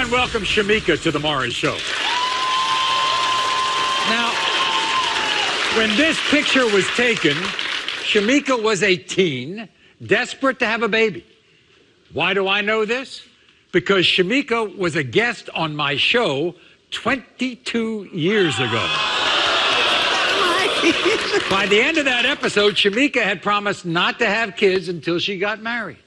everyone welcome Shamika to the Maury Show. Now, when this picture was taken, Shamika was a teen, desperate to have a baby. Why do I know this? Because Shamika was a guest on my show 22 years ago. By the end of that episode, Shamika had promised not to have kids until she got married.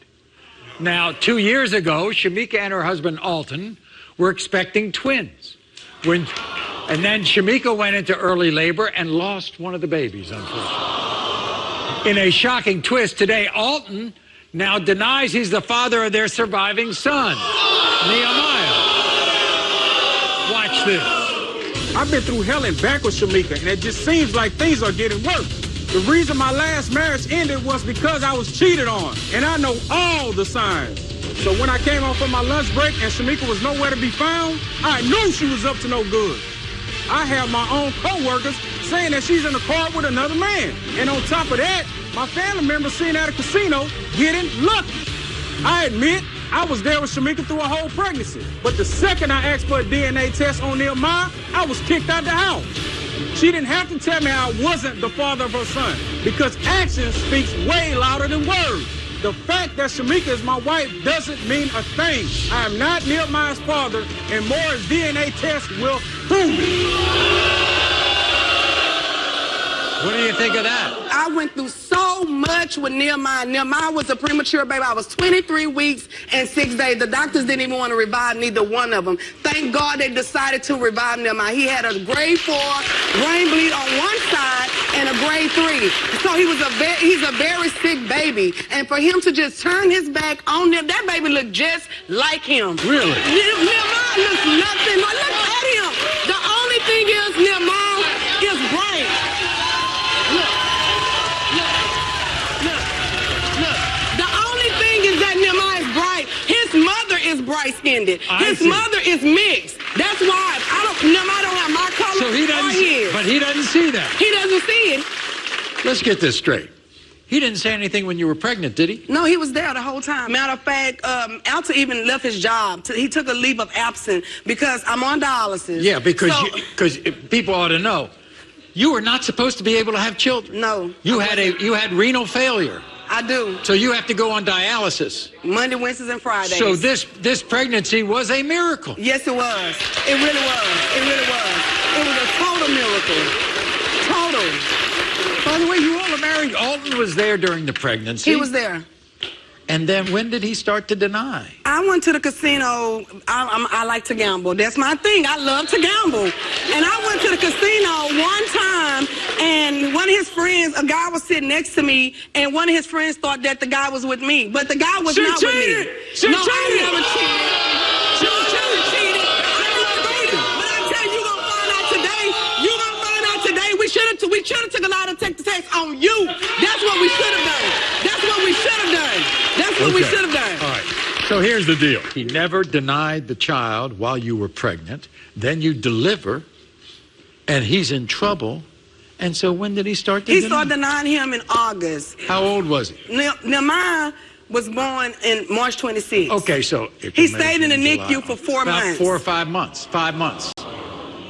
Now, 2 years ago, Shamika and her husband, Alton, were expecting twins. And then Shamika went into early labor and lost one of the babies, unfortunately. In a shocking twist today, Alton now denies he's the father of their surviving son, Nehemiah. Watch this. I've been through hell and back with Shamika, and it just seems like things are getting worse. The reason my last marriage ended was because I was cheated on, and I know all the signs. So when I came home from my lunch break and Shamika was nowhere to be found, I knew she was up to no good. I have my own co-workers saying that she's in the car with another man. And on top of that, my family members seen her at a casino getting lucky. I admit, I was there with Shamika through a whole pregnancy. But the second I asked for a DNA test on Nehemiah, I was kicked out the house. She didn't have to tell me I wasn't the father of her son, because action speaks way louder than words. The fact that Shamika is my wife doesn't mean a thing. I am not Nehemiah's father, and Maury's DNA test will prove it. What do you think of that? I went through so much with Nehemiah. Nehemiah was a premature baby. I was 23 weeks and 6 days. The doctors didn't even want to revive neither one of them. Thank God they decided to revive Nehemiah. He had a grade 4 brain bleed on one side and a grade 3. So he's a very sick baby. And for him to just turn his back on them, that baby looked just like him. Really? Nehemiah looks nothing. Look at him. The only thing is Nehemiah is bright. Look. The only thing is that Nehemiah is bright. His mother is bright-skinned. His mother is mixed. That's why Nehemiah don't have my color So he doesn't, or his. but he doesn't see that. He doesn't see it. Let's get this straight. He didn't say anything when you were pregnant, did he? No, he was there the whole time. Matter of fact, Alton even left his job. He took a leave of absence because I'm on dialysis. Yeah, because people ought to know. You were not supposed to be able to have children. No. You had renal failure. I do. So you have to go on dialysis. Monday, Wednesdays, and Fridays. So this pregnancy was a miracle. Yes, it was. It really was. It really was. It was a total miracle. Total. By the way, you all are married. Alton was there during the pregnancy. He was there. And then when did he start to deny? I went to the casino. I like to gamble. That's my thing. I love to gamble. And I went to the casino one time, and one of his friends, a guy was sitting next to me, and one of his friends thought that the guy was with me. But the guy was not with me. She no, cheated. I never cheated. She cheated. I never cheated. But I tell you, you're going to find out today. You're going to find out today. We should have took a lie detector test on you. That's what we should have done. That's what we should have done. That's what we should have done. All right. So here's the deal. He never denied the child while you were pregnant. Then you deliver, and he's in trouble. And so when did he start to deny? He started denying him in August. How old was he? Nehemiah was born in March 26th. Okay, so he stayed in the NICU for 4 months. About 4 or 5 months. 5 months.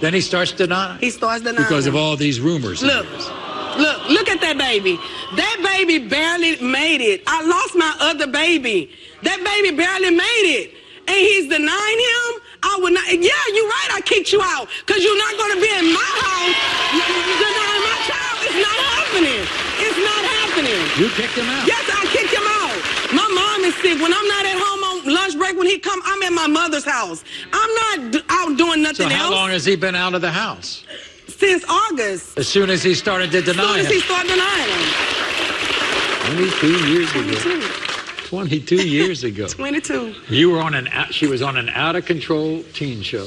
Then he starts denying. He starts denying. Because of all these rumors. Look at that baby. That baby barely made it. I lost my other baby. That baby barely made it. And he's denying him? I would not. Yeah, you're right. I kicked you out. Because you're not going to be in my house denying my child. It's not happening. It's not happening. You kicked him out? Yes, I kicked him out. My mom is sick. When I'm not at home on lunch break, when he come, I'm at my mother's house. I'm not out doing nothing else. So how long has he been out of the house? Since August. As soon as he started to deny him. As soon as he started denying him. 22 years ago. 22 years ago. 22. You were she was on an out-of-control teen show.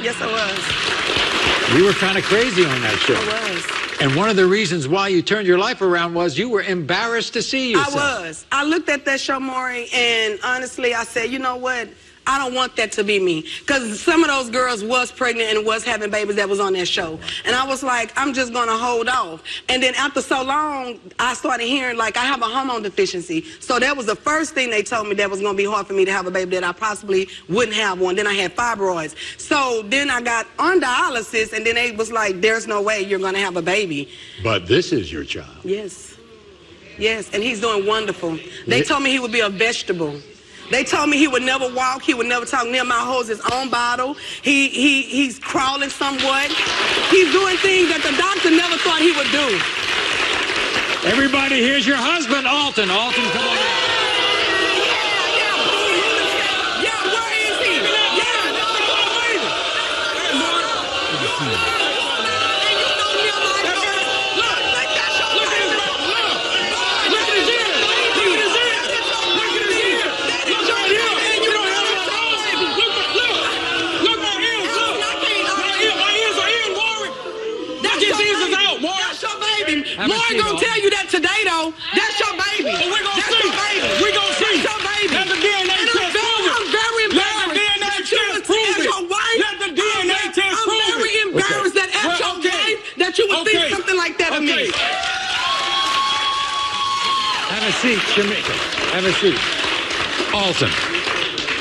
Yes, I was. You were kind of crazy on that show. I was. And one of the reasons why you turned your life around was you were embarrassed to see yourself. I was. I looked at that show, Maury, and honestly, I said, you know what? I don't want that to be me. Because some of those girls was pregnant and was having babies that was on that show. And I was like, I'm just going to hold off. And then after so long, I started hearing, like, I have a hormone deficiency. So that was the first thing they told me that was going to be hard for me to have a baby, that I possibly wouldn't have one. Then I had fibroids. So then I got on dialysis, and then they was like, there's no way you're going to have a baby. But this is your child. Yes. Yes, and he's doing wonderful. They told me he would be a vegetable. They told me he would never walk, he would never talk. Nehemiah holds his own bottle. He's crawling somewhat. He's doing things that the doctor never thought he would do. Everybody, here's your husband, Alton. Alton, come on. Yeah, where is he? More gonna tell you that today, though. That's your baby. Well, we're gonna That's see. your baby. We're gonna see. That's your baby. Let the DNA And test prove it. I'm very embarrassed. Let the DNA that you test would prove as it. your wife. Let the DNA test prove it. I'm very embarrassed that as Well, your okay. wife that you would think Okay. something like that of me. Okay. Have a seat, Shamika. Have a seat. Alton,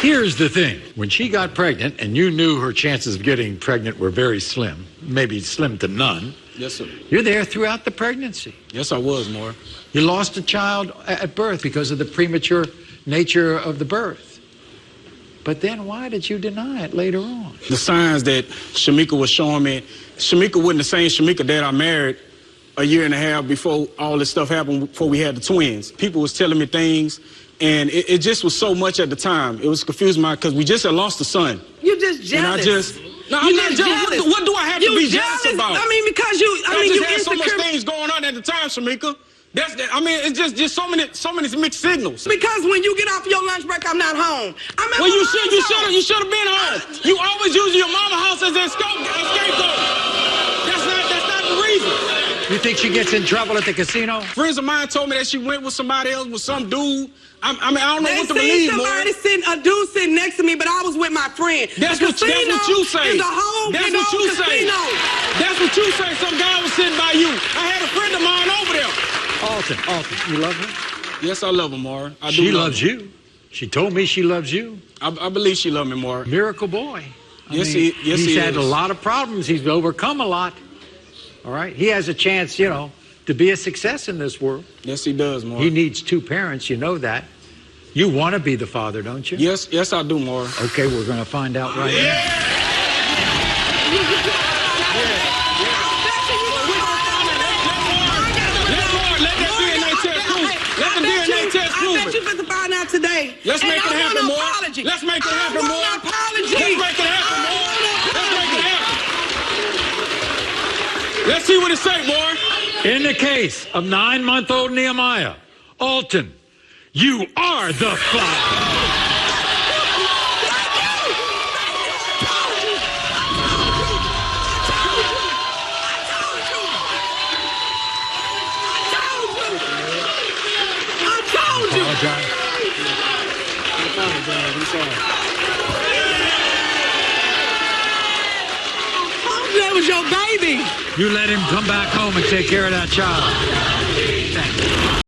here's the thing. When she got pregnant, and you knew her chances of getting pregnant were very slim, maybe slim to none, Yes, sir. you're there throughout the pregnancy. Yes, I was, More. You lost a child at birth because of the premature nature of the birth. But then why did you deny it later on? The signs that Shamika was showing me, Shamika wasn't the same Shamika that I married a year and a half before all this stuff happened, before we had the twins. People was telling me things, and it just was so much at the time. It was confusing because we just had lost a son. You just jealous. And I just, no, You I'm not just jealous. What do I have to You be jealous about? I mean, because you, I mean, just you had so much insecure. things going on at the time, Shamika. I mean, it's just so many mixed signals. Because when you get off your lunch break, I'm not home. I'm at Well, my you mom's house. should have been home. You always use your mama house as a scapegoat. That's not the reason. You think she gets in trouble at the casino? Friends of mine told me that she went with somebody else, with some dude. I mean, I don't know They what to seen believe, somebody more. a dude sitting next to me, but I was with my friend. That's The what you casino say. is a whole That's big what old you say. casino. That's what you say. Some guy was sitting by you. I had a friend of mine over there. Alton, you love her? Yes, I love her, Maury. I do She love loves her. you. She told me she loves you. I believe she loves me, Maury. Miracle boy. Yes, he he had is. a lot of problems. He's overcome a lot. All right? He has a chance, to be a success in this world. Yes, he does, Maury. He needs two parents. You know that. You want to be the father, don't you? Yes, I do, Maury. Okay, we're going to find out right now. I bet you better find out today. Let's make it happen, more. Apology. Let's make it happen, more. I want an apology. Let's make it happen, more. Let's make it happen. Let's see what it say, boy. In the case of 9-month-old Nehemiah, Alton, you are the father. That was your baby. You let him come back home and take care of that child. Thank you.